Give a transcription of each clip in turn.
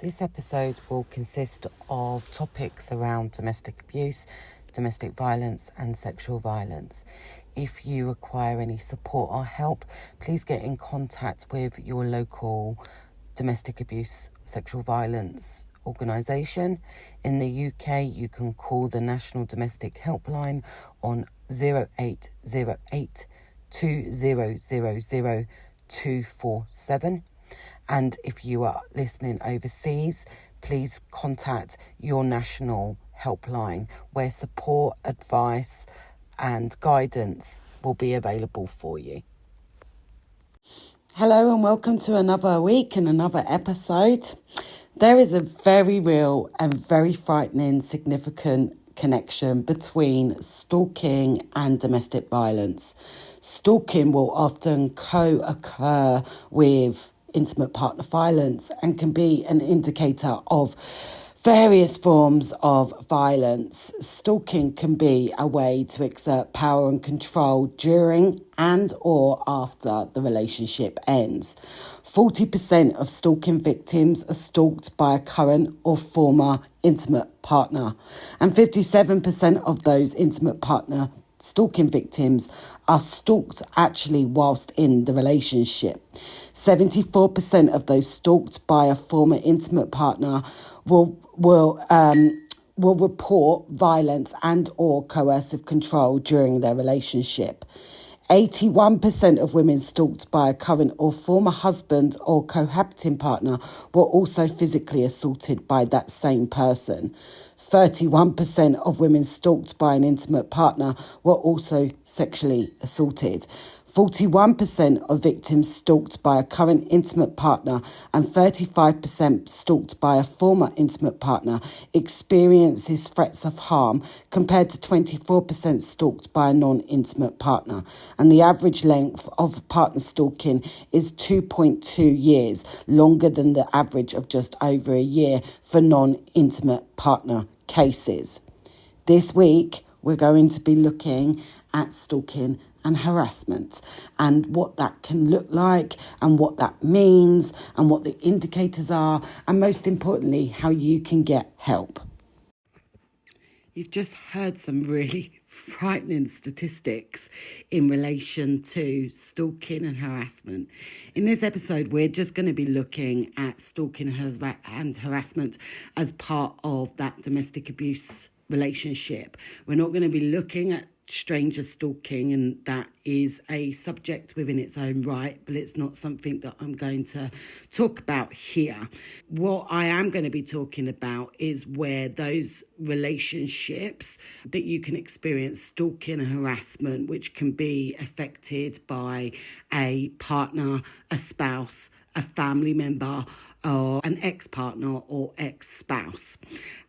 This episode will consist of topics around domestic abuse, domestic violence and sexual violence. If you require any support or help, please get in contact with your local domestic abuse, sexual violence organisation. In the UK, you can call the National Domestic Helpline on 0808 2000 247. And if you are listening overseas, please contact your national helpline where support, advice and guidance will be available for you. Hello and welcome to another week and another episode. There is a very real and very frightening significant connection between stalking and domestic violence. Stalking will often co-occur with intimate partner violence and can be an indicator of various forms of violence. Stalking can be a way to exert power and control during and or after the relationship ends. 40% of stalking victims are stalked by a current or former intimate partner, and 57% of those intimate partner stalking victims are stalked actually whilst in the relationship. 74% of those stalked by a former intimate partner will report violence and or coercive control during their relationship. 81% of women stalked by a current or former husband or cohabiting partner were also physically assaulted by that same person. 31% of women stalked by an intimate partner were also sexually assaulted. 41% of victims stalked by a current intimate partner and 35% stalked by a former intimate partner experiences threats of harm, compared to 24% stalked by a non-intimate partner. And the average length of partner stalking is 2.2 years, longer than the average of just over a year for non-intimate partner cases. This week, we're going to be looking at stalking and harassment and what that can look like and what that means and what the indicators are, and most importantly, how you can get help. You've just heard some really frightening statistics in relation to stalking and harassment. In this episode, we're just going to be looking at stalking and harassment as part of that domestic abuse relationship. We're not going to be looking at stranger stalking, and that is a subject within its own right, but it's not something that I'm going to talk about here. What I am going to be talking about is where those relationships that you can experience stalking and harassment, which can be affected by a partner, a spouse, a family member, or an ex-partner or ex-spouse.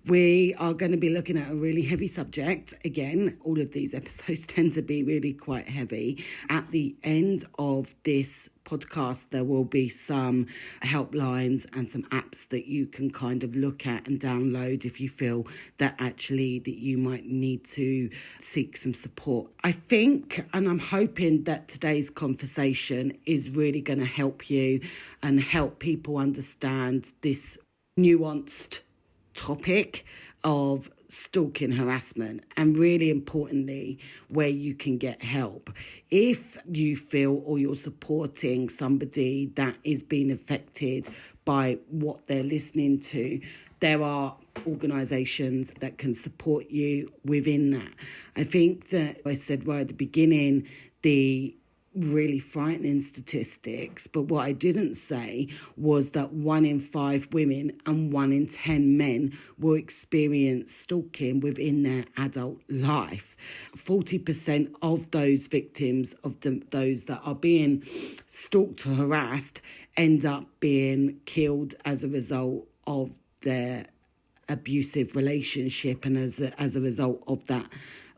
We are going to be looking at a really heavy subject. Again, all of these episodes tend to be really quite heavy. At the end of this podcast, there will be some helplines and some apps that you can kind of look at and download if you feel that actually that you might need to seek some support. I think, and I'm hoping that today's conversation is really going to help you and help people understand this nuanced topic of stalking harassment, and really importantly, where you can get help. If you feel or you're supporting somebody that is being affected by what they're listening to, there are organisations that can support you within that. I think that I said right at the beginning, the really frightening statistics, but what I didn't say was that 1 in 5 women and 1 in 10 men will experience stalking within their adult life. 40% of those victims of those that are being stalked or harassed end up being killed as a result of their abusive relationship and as a result of that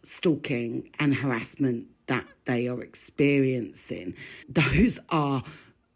stalking and harassment that they are experiencing. Those are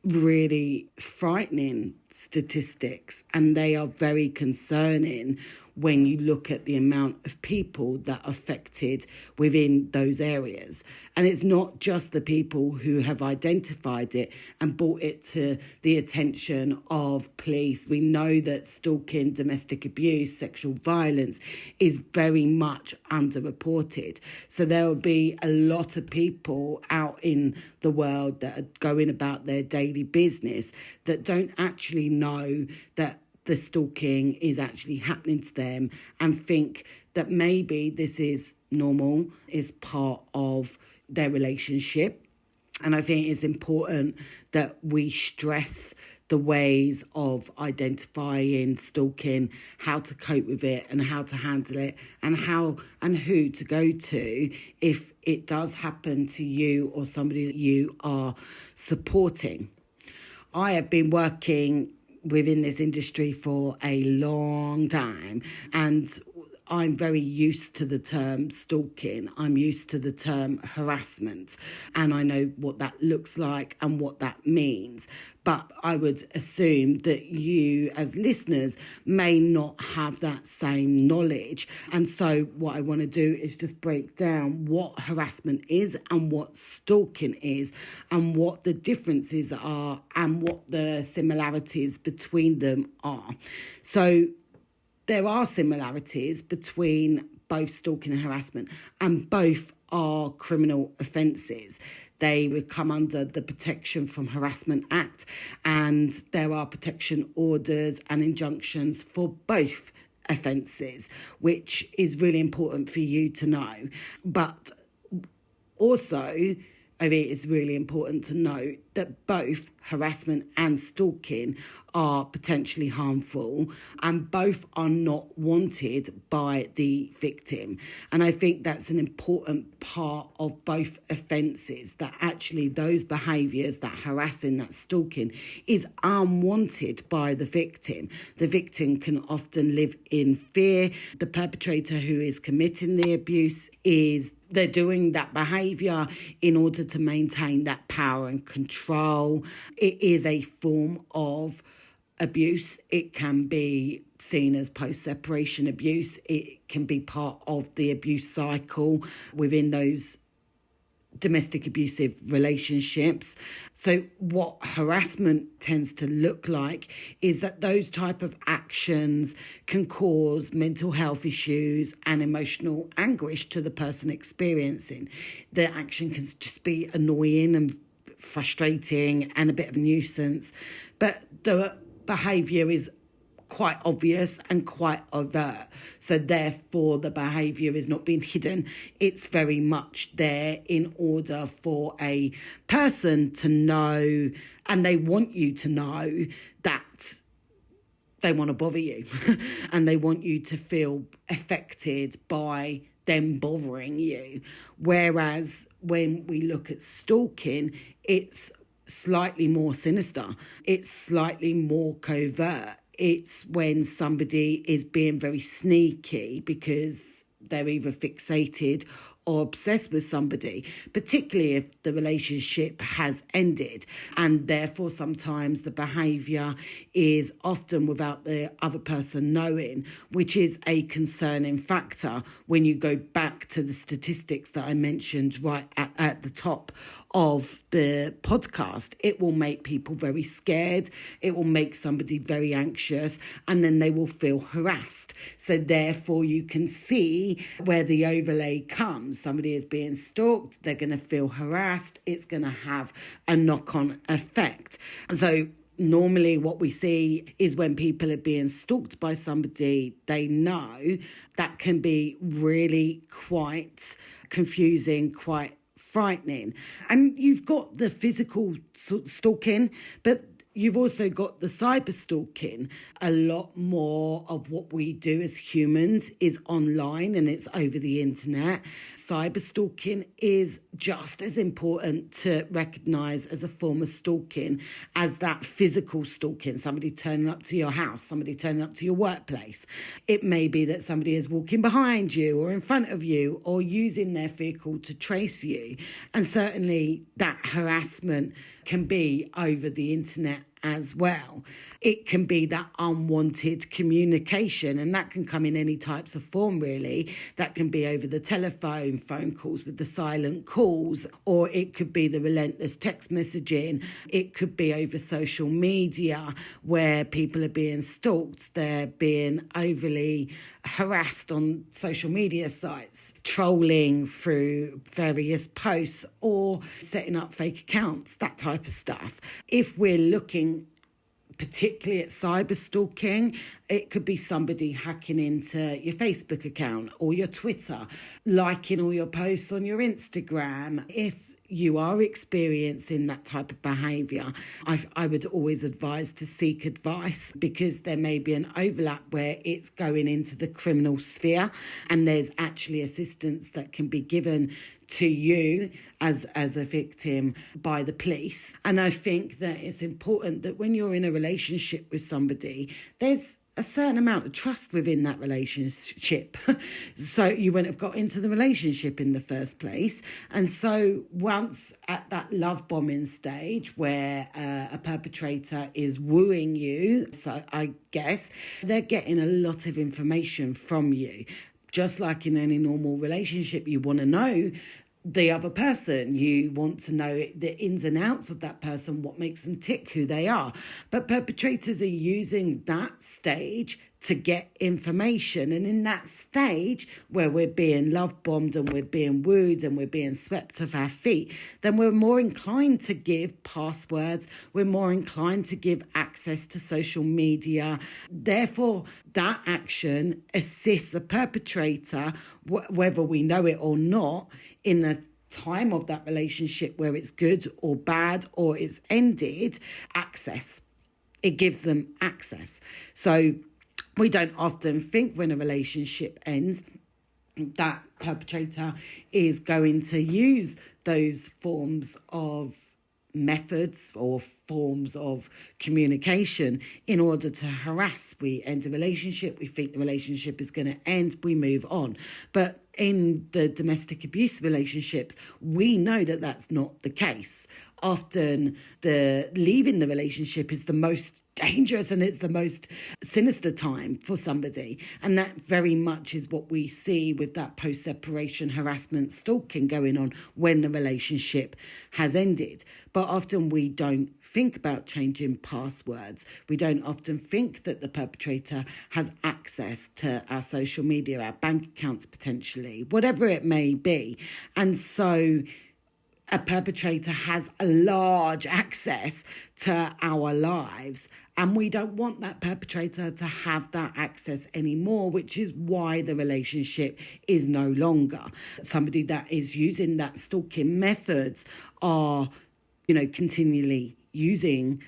really frightening statistics, and they are very concerning when you look at the amount of people that are affected within those areas. And it's not just the people who have identified it and brought it to the attention of police. We know that stalking, domestic abuse, sexual violence is very much underreported. So there will be a lot of people out in the world that are going about their daily business that don't actually know that the stalking is actually happening to them, and think that maybe this is normal, is part of their relationship. And I think it's important that we stress the ways of identifying stalking, how to cope with it and how to handle it, and how and who to go to if it does happen to you or somebody that you are supporting. I have been working within this industry for a long time, and I'm very used to the term stalking. I'm used to the term harassment, and I know what that looks like and what that means. But I would assume that you as listeners may not have that same knowledge. And so what I want to do is just break down what harassment is and what stalking is, and what the differences are and what the similarities between them are. So there are similarities between both stalking and harassment, and both are criminal offences. They would come under the Protection from Harassment Act, and there are protection orders and injunctions for both offences, which is really important for you to know. But also, I think it's really important to note that both harassment and stalking are potentially harmful, and both are not wanted by the victim. And I think that's an important part of both offences, that actually those behaviours, that harassing, that stalking, is unwanted by the victim. The victim can often live in fear. The perpetrator who is committing the abuse they're doing that behaviour in order to maintain that power and control. It is a form of abuse. It can be seen as post-separation abuse. It can be part of the abuse cycle within those domestic abusive relationships. So what harassment tends to look like is that those type of actions can cause mental health issues and emotional anguish to the person experiencing. The action can just be annoying and frustrating and a bit of a nuisance, but the behaviour is quite obvious and quite overt. So therefore the behaviour is not being hidden. It's very much there in order for a person to know, and they want you to know, that they want to bother you and they want you to feel affected by them bothering you. Whereas when we look at stalking, it's slightly more sinister. It's slightly more covert. It's when somebody is being very sneaky because they're either fixated or obsessed with somebody, particularly if the relationship has ended. And therefore, sometimes the behaviour is often without the other person knowing, which is a concerning factor when you go back to the statistics that I mentioned right at the top of the podcast. It will make people very scared. It will make somebody very anxious, and then they will feel harassed. So therefore you can see where the overlay comes. Somebody is being stalked, they're going to feel harassed. It's going to have a knock-on effect. So normally what we see is when people are being stalked by somebody they know, that can be really quite confusing, quite frightening. And you've got the physical stalking, but you've also got the cyber stalking. A lot more of what we do as humans is online and it's over the internet. Cyber stalking is just as important to recognise as a form of stalking as that physical stalking. Somebody turning up to your house, somebody turning up to your workplace. It may be that somebody is walking behind you or in front of you or using their vehicle to trace you. And certainly that harassment can be over the internet as well. It can be that unwanted communication, and that can come in any types of form, really. That can be over the telephone, phone calls with the silent calls, or it could be the relentless text messaging. It could be over social media where people are being stalked, they're being overly harassed on social media sites, trolling through various posts or setting up fake accounts, that type of stuff. If we're looking particularly at cyber stalking, it could be somebody hacking into your Facebook account or your Twitter, liking all your posts on your Instagram. If you are experiencing that type of behaviour, I would always advise to seek advice, because there may be an overlap where it's going into the criminal sphere and there's actually assistance that can be given to you as a victim by the police. And I think that it's important that when you're in a relationship with somebody, there's a certain amount of trust within that relationship. So you wouldn't have got into the relationship in the first place. And so once at that love bombing stage where a perpetrator is wooing you, so I guess they're getting a lot of information from you. Just like in any normal relationship, you want to know the other person. You want to know the ins and outs of that person, what makes them tick, who they are. But perpetrators are using that stage to get information. And in that stage where we're being love bombed and we're being wooed and we're being swept off our feet, then we're more inclined to give passwords. We're more inclined to give access to social media. Therefore, that action assists a perpetrator, whether we know it or not, in the time of that relationship where it's good or bad or it's ended, access. It gives them access. So we don't often think when a relationship ends that perpetrator is going to use those forms of methods or forms of communication in order to harass. We end a relationship, we think the relationship is going to end, we move on. But in the domestic abuse relationships, we know that that's not the case. Often the leaving the relationship is the most dangerous and it's the most sinister time for somebody. And that very much is what we see with that post-separation harassment stalking going on when the relationship has ended. But often we don't think about changing passwords. We don't often think that the perpetrator has access to our social media, our bank accounts potentially, whatever it may be. And so a perpetrator has a large access to our lives, and we don't want that perpetrator to have that access anymore, which is why the relationship is no longer. Somebody that is using that stalking methods are, continually using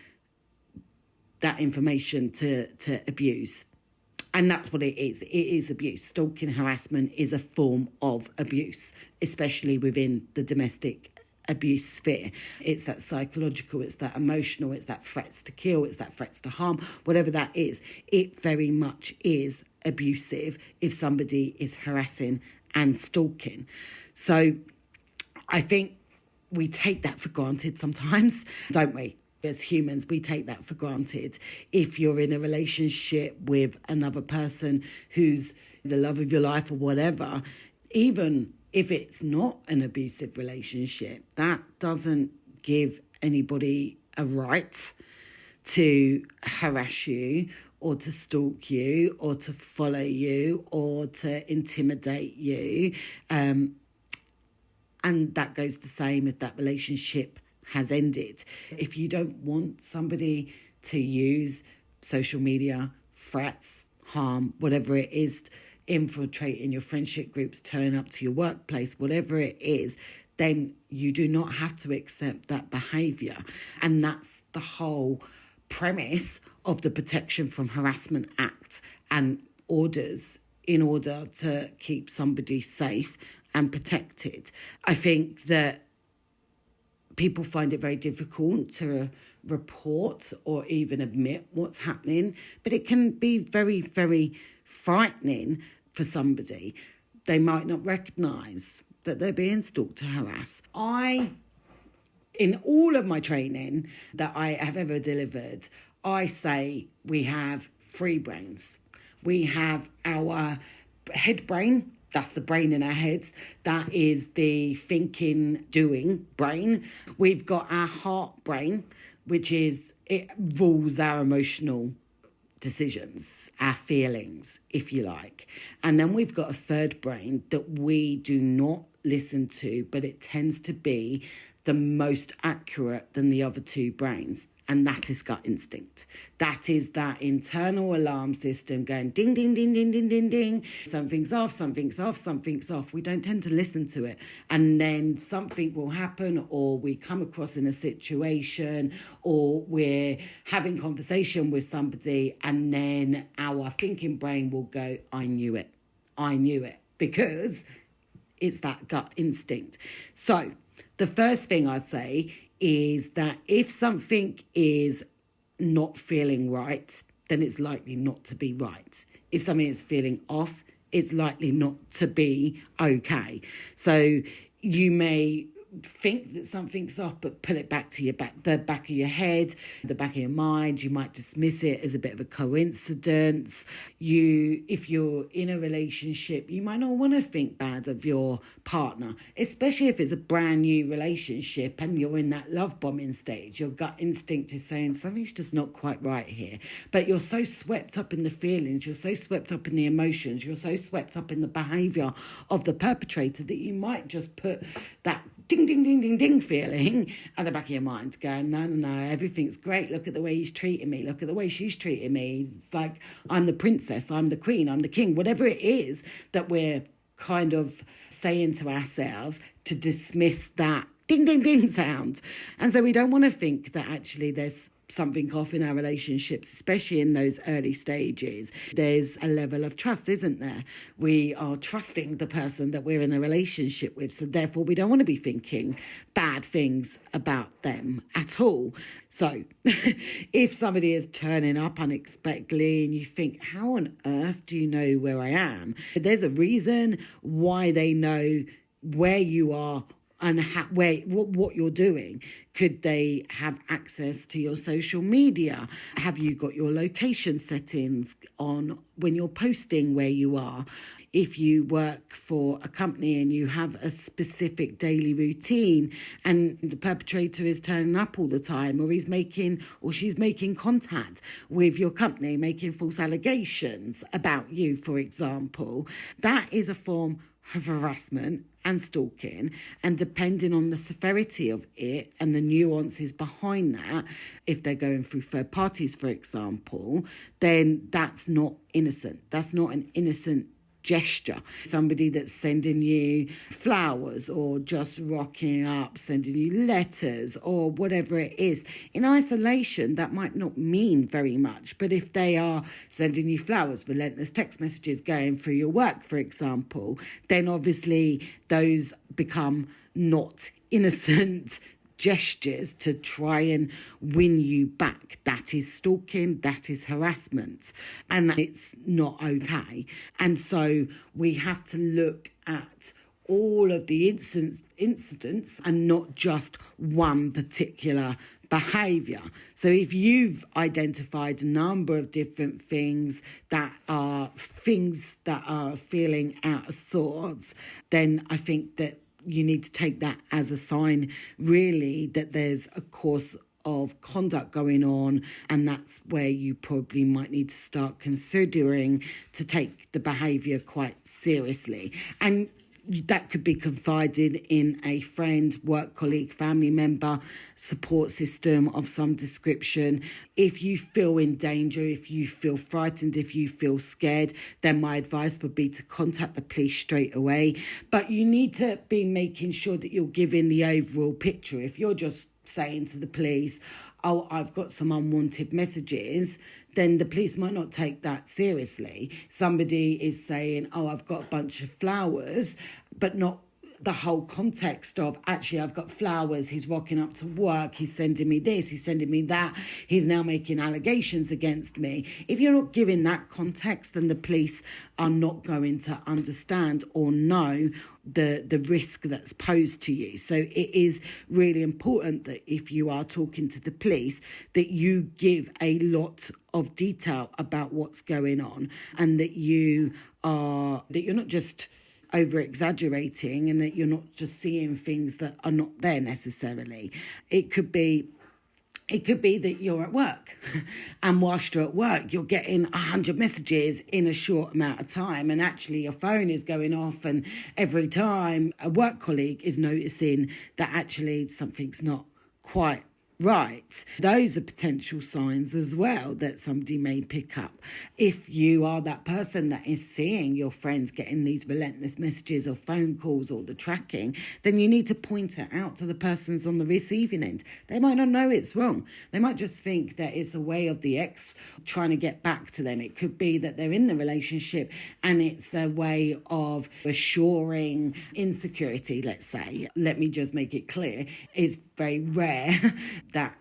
that information to abuse. And that's what it is. It is abuse. Stalking harassment is a form of abuse, especially within the domestic abuse sphere. It's that psychological, it's that emotional, it's that threats to kill, it's that threats to harm, whatever that is. It very much is abusive if somebody is harassing and stalking. So I think we take that for granted sometimes, don't we? As humans, we take that for granted. If you're in a relationship with another person who's the love of your life or whatever, even if it's not an abusive relationship, that doesn't give anybody a right to harass you or to stalk you or to follow you or to intimidate you. And that goes the same if that relationship has ended. If you don't want somebody to use social media, threats, harm, whatever it is, infiltrating your friendship groups, turning up to your workplace, whatever it is, then you do not have to accept that behaviour. And that's the whole premise of the Protection from Harassment Act and orders in order to keep somebody safe and protected. I think that people find it very difficult to report or even admit what's happening, but it can be very, very frightening for somebody. They might not recognise that they're being stalked or harassed. in all of my training that I have ever delivered, I say we have three brains. We have our head brain. That's the brain in our heads. That is the thinking, doing brain. We've got our heart brain, which is, it rules our emotional decisions, our feelings, if you like. And then we've got a third brain that we do not listen to, but it tends to be the most accurate than the other two brains. And that is gut instinct. That is that internal alarm system going ding, ding, ding, ding, ding, ding, ding. Something's off, something's off, something's off. We don't tend to listen to it. And then something will happen, or we come across in a situation, or we're having conversation with somebody, and then our thinking brain will go, I knew it. I knew it. Because it's that gut instinct. So the first thing I'd say is that if something is not feeling right, then it's likely not to be right. If something is feeling off, it's likely not to be okay. So you may think that something's off, but pull it back to the back of your head, the back of your mind. You might dismiss it as a bit of a coincidence. If you're in a relationship, you might not want to think bad of your partner, especially if it's a brand new relationship and you're in that love bombing stage. Your gut instinct is saying something's just not quite right here, but you're so swept up in the feelings, you're so swept up in the emotions, you're so swept up in the behaviour of the perpetrator that you might just put that ding, ding, ding, ding, ding feeling at the back of your mind, going, no, everything's great. Look at the way he's treating me. Look at the way she's treating me. It's like, I'm the princess, I'm the queen, I'm the king, whatever it is that we're kind of saying to ourselves to dismiss that ding, ding, ding sound. And so we don't want to think that actually there's something off in our relationships, especially in those early stages. There's a level of trust, isn't there? We are trusting the person that we're in a relationship with, so therefore we don't want to be thinking bad things about them at all. So if somebody is turning up unexpectedly and you think, how on earth do you know where I am? There's a reason why they know where you are and what you're doing. Could they have access to your social media? Have you got your location settings on when you're posting where you are? If you work for a company and you have a specific daily routine and the perpetrator is turning up all the time, or she's making contact with your company, making false allegations about you, for example, that is a form of harassment and stalking. And depending on the severity of it and the nuances behind that, if they're going through third parties, for example, then that's not innocent. That's not an innocent gesture. Somebody that's sending you flowers or just rocking up, sending you letters or whatever it is. In isolation, that might not mean very much, but if they are sending you flowers, relentless text messages going through your work, for example, then obviously those become not innocent gestures to try and win you back. That is stalking, that is harassment, and it's not okay. And so we have to look at all of the incidents and not just one particular behaviour. So if you've identified a number of different things that are feeling out of sorts, then I think that you need to take that as a sign, really, that there's a course of conduct going on, and that's where you probably might need to start considering to take the behaviour quite seriously. And that could be confided in a friend, work colleague, family member, support system of some description. If you feel in danger, if you feel frightened, if you feel scared, then my advice would be to contact the police straight away. But you need to be making sure that you're giving the overall picture. If you're just saying to the police, oh, I've got some unwanted messages, then the police might not take that seriously. Somebody is saying, oh, I've got a bunch of flowers, but not the whole context of, actually, I've got flowers, he's rocking up to work, he's sending me this, he's sending me that, he's now making allegations against me. If you're not giving that context, then the police are not going to understand or know the risk that's posed to you. So it is really important that if you are talking to the police, that you give a lot of detail about what's going on, and that you're not just over exaggerating, and that you're not just seeing things that are not there necessarily. It could be that you're at work and whilst you're at work, you're getting 100 messages in a short amount of time, and actually your phone is going off, and every time a work colleague is noticing that actually something's not quite right. Those are potential signs as well that somebody may pick up. If you are that person that is seeing your friends getting these relentless messages or phone calls or the tracking, then you need to point it out to the persons on the receiving end. They might not know it's wrong. They might just think that it's a way of the ex trying to get back to them. It could be that they're in the relationship and it's a way of assuring insecurity, let's say. Let me just make it clear. It's very rare that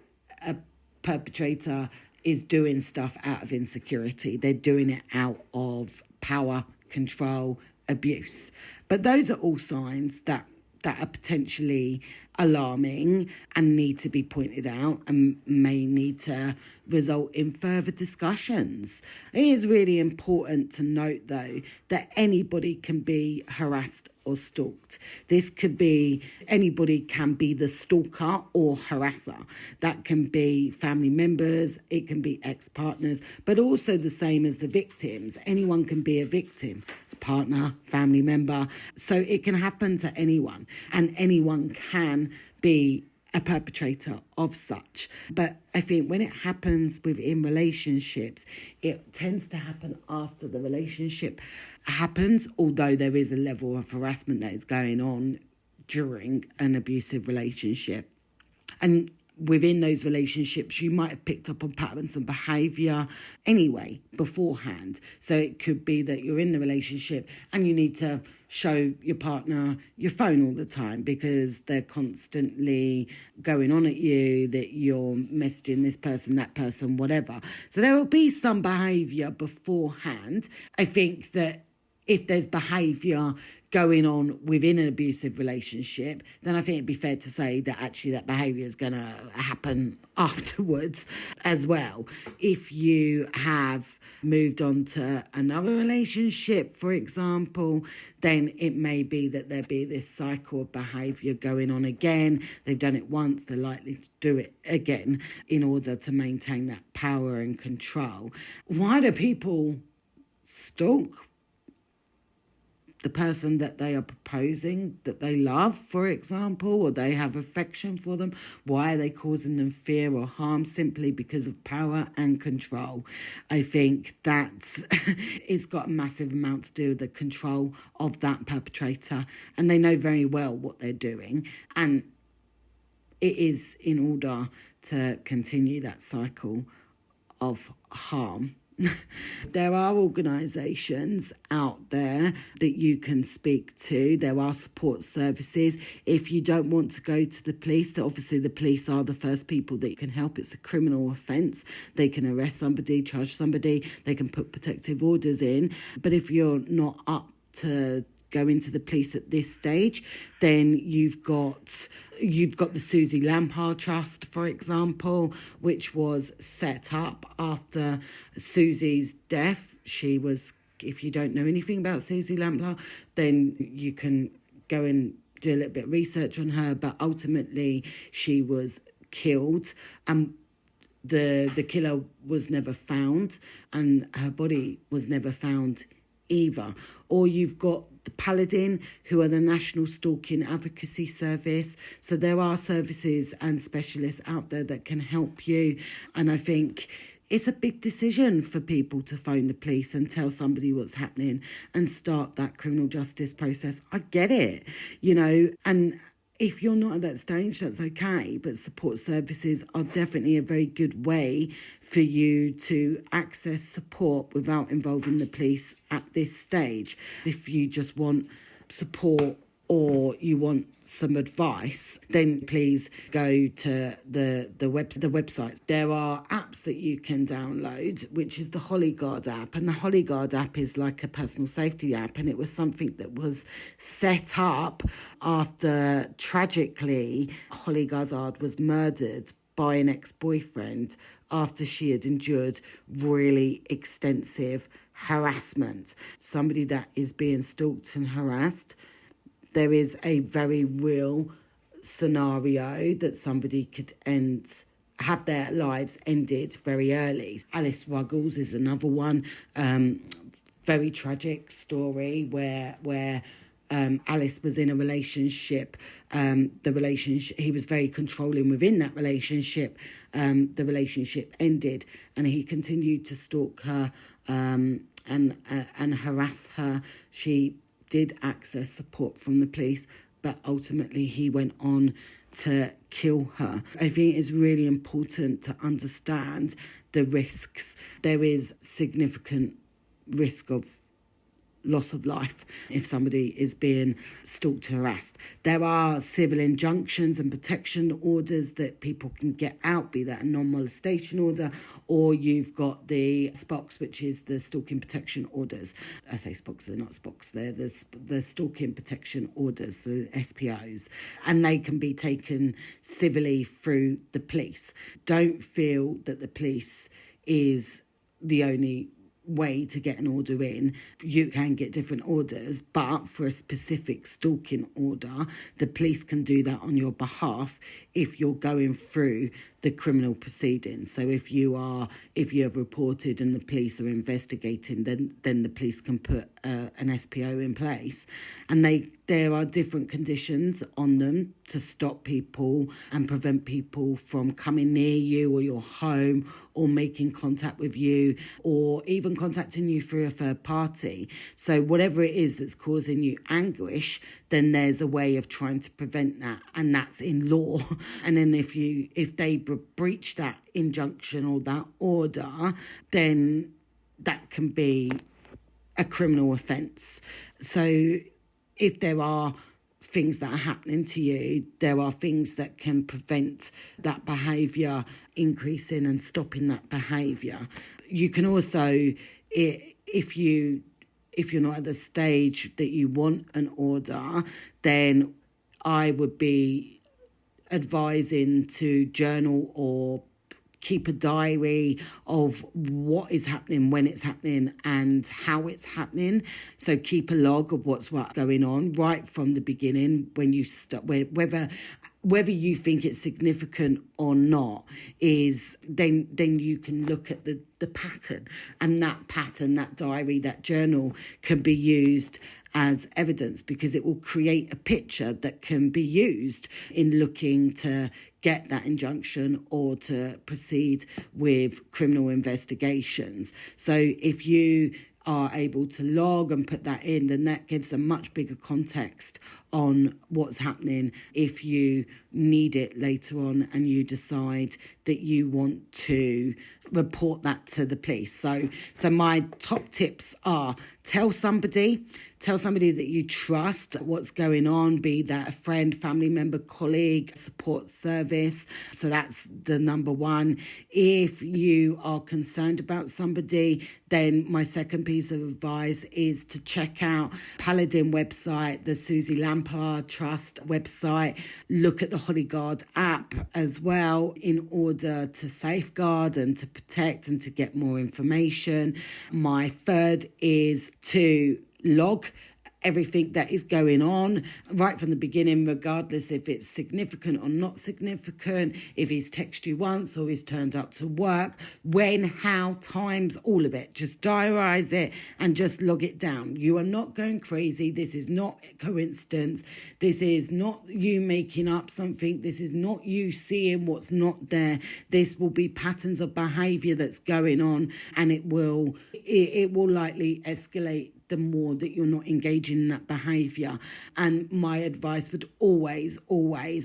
a perpetrator is doing stuff out of insecurity. They're doing it out of power, control, abuse. But those are all signs that are potentially alarming and need to be pointed out and may need to result in further discussions. It is really important to note, though, that anybody can be harassed or stalked. This could be, anybody can be the stalker or harasser. That can be family members, it can be ex-partners, but also the same as the victims. Anyone can be a victim. Partner, family member. So it can happen to anyone, and anyone can be a perpetrator of such. But I think when it happens within relationships, it tends to happen after the relationship happens, although there is a level of harassment that is going on during an abusive relationship. And within those relationships, you might have picked up on patterns and behaviour anyway beforehand. So it could be that you're in the relationship and you need to show your partner your phone all the time because they're constantly going on at you, that you're messaging this person, that person, whatever. So there will be some behaviour beforehand. I think that if there's behaviour going on within an abusive relationship, then I think it'd be fair to say that actually that behaviour is going to happen afterwards as well. If you have moved on to another relationship, for example, then it may be that there be this cycle of behaviour going on again. They've done it once, they're likely to do it again in order to maintain that power and control. Why do people stalk the person that they are proposing, that they love, for example, or they have affection for them? Why are they causing them fear or harm? Simply because of power and control. I think that it's got a massive amount to do with the control of that perpetrator, and they know very well what they're doing, and it is in order to continue that cycle of harm. There are organisations out there that you can speak to. There are support services. If you don't want to go to the police, obviously the police are the first people that you can help. It's a criminal offence. They can arrest somebody, charge somebody, they can put protective orders in. But if you're not up to go into the police at this stage, then you've got the Susie Lampard Trust, for example, which was set up after Susie's death. She was, if you don't know anything about Susie Lampard, then you can go and do a little bit of research on her, but ultimately she was killed, and the killer was never found, and her body was never found either. Or you've got the Paladin, who are the National Stalking Advocacy Service. So there are services and specialists out there that can help you. And I think it's a big decision for people to phone the police and tell somebody what's happening and start that criminal justice process. I get it, and if you're not at that stage, that's okay, but support services are definitely a very good way for you to access support without involving the police at this stage. If you just want support or you want some advice, then please go to the website. There are apps that you can download, which is the Hollyguard app. And the Hollyguard app is like a personal safety app. And it was something that was set up after, tragically, Holly Gazzard was murdered by an ex-boyfriend after she had endured really extensive harassment. Somebody that is being stalked and harassed, there is a very real scenario that somebody could have their lives ended very early. Alice Ruggles is another one, very tragic story where Alice was in a relationship. He was very controlling within that relationship. The relationship ended, and he continued to stalk her and harass her. She did access support from the police, but ultimately he went on to kill her. I think it's really important to understand the risks. There is significant risk of loss of life if somebody is being stalked, harassed. There are civil injunctions and protection orders that people can get out, be that a non-molestation order, or you've got the SPOCs, which is the stalking protection orders. I say SPOCs, they're not SPOCs, they're the stalking protection orders, the SPOs, and they can be taken civilly through the police. Don't feel that the police is the only way to get an order in. You can get different orders, but for a specific stalking order, the police can do that on your behalf if you're going through the criminal proceedings. So if you have reported and the police are investigating, then the police can put an SPO in place, and there are different conditions on them to stop people and prevent people from coming near you or your home, or making contact with you, or even contacting you through a third party. So whatever it is that's causing you anguish, then there's a way of trying to prevent that, and that's in law. And then if they breach that injunction or that order, then that can be a criminal offence. So if there are things that are happening to you, there are things that can prevent that behaviour increasing and stopping that behaviour. You can also, if you're not at the stage that you want an order, then I would be advising to journal or keep a diary of what is happening, when it's happening, and how it's happening. So keep a log of what's going on right from the beginning, when you start, whether you think it's significant or not, is then you can look at the pattern, and that pattern, that diary, that journal can be used as evidence, because it will create a picture that can be used in looking to get that injunction or to proceed with criminal investigations. So if you are able to log and put that in, then that gives a much bigger context on what's happening if you need it later on and you decide that you want to report that to the police. So my top tips are: tell somebody that you trust what's going on, be that a friend, family member, colleague, support service. So that's the number one. If you are concerned about somebody, then my second piece of advice is to check out Paladin website, the Susie Lampard Trust website. Look at the Hollyguard app as well, in order to safeguard and to protect and to get more information. My third is to log everything that is going on right from the beginning, regardless if it's significant or not significant, if he's texted you once or he's turned up to work, when, how, times, all of it. Just diarise it and just log it down. You are not going crazy. This is not coincidence. This is not you making up something. This is not you seeing what's not there. This will be patterns of behaviour that's going on, and it will likely escalate the more that you're not engaging in that behaviour. And my advice would always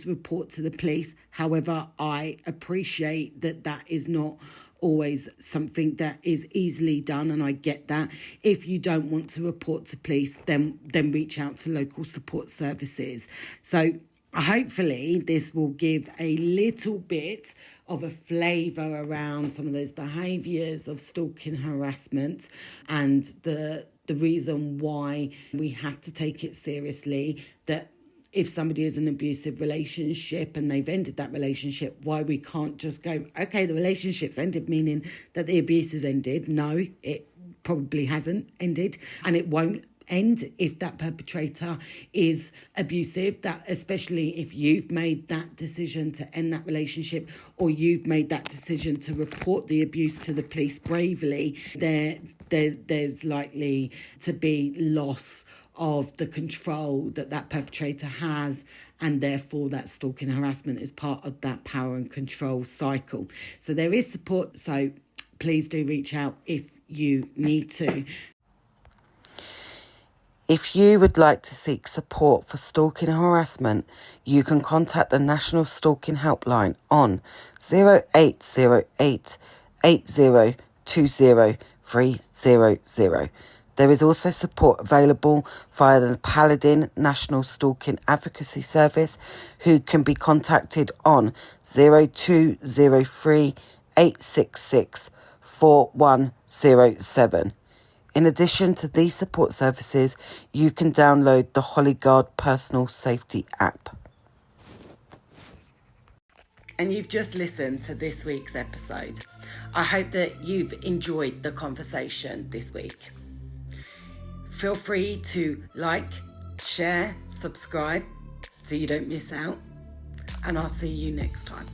report to the police. However, I appreciate that is not always something that is easily done, and I get that. If you don't want to report to police, then reach out to local support services. So hopefully this will give a little bit of a flavour around some of those behaviours of stalking, harassment, and the reason why we have to take it seriously, that if somebody is in an abusive relationship and they've ended that relationship, why we can't just go, okay, the relationship's ended, meaning that the abuse has ended. No, it probably hasn't ended, and it won't end if that perpetrator is abusive. That, especially if you've made that decision to end that relationship, or you've made that decision to report the abuse to the police bravely, there's likely to be loss of the control that perpetrator has, and therefore that stalking harassment is part of that power and control cycle. So there is support, so please do reach out if you need to. If you would like to seek support for stalking and harassment, you can contact the National Stalking Helpline on 0808 8020 300. There is also support available via the Paladin National Stalking Advocacy Service, who can be contacted on 0203 866 4107. In addition to these support services, you can download the Hollyguard Personal Safety app. And you've just listened to this week's episode. I hope that you've enjoyed the conversation this week. Feel free to like, share, subscribe so you don't miss out. And I'll see you next time.